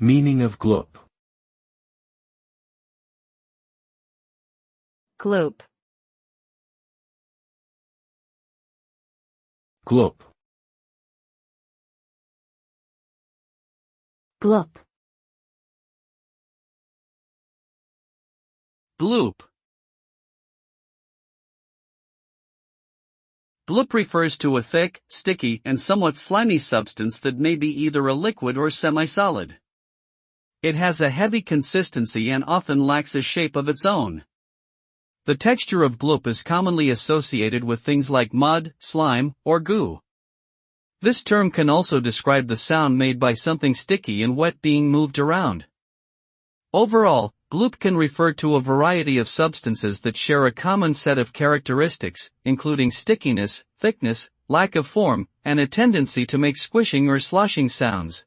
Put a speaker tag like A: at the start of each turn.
A: Meaning of gloop.
B: Gloop.
A: Gloop.
B: Gloop.
C: Gloop. Gloop refers to a thick, sticky, and somewhat slimy substance that may be either a liquid or semi-solid. It has a heavy consistency and often lacks a shape of its own. The texture of gloop is commonly associated with things like mud, slime, or goo. This term can also describe the sound made by something sticky and wet being moved around. Overall, gloop can refer to a variety of substances that share a common set of characteristics, including stickiness, thickness, lack of form, and a tendency to make squishing or sloshing sounds.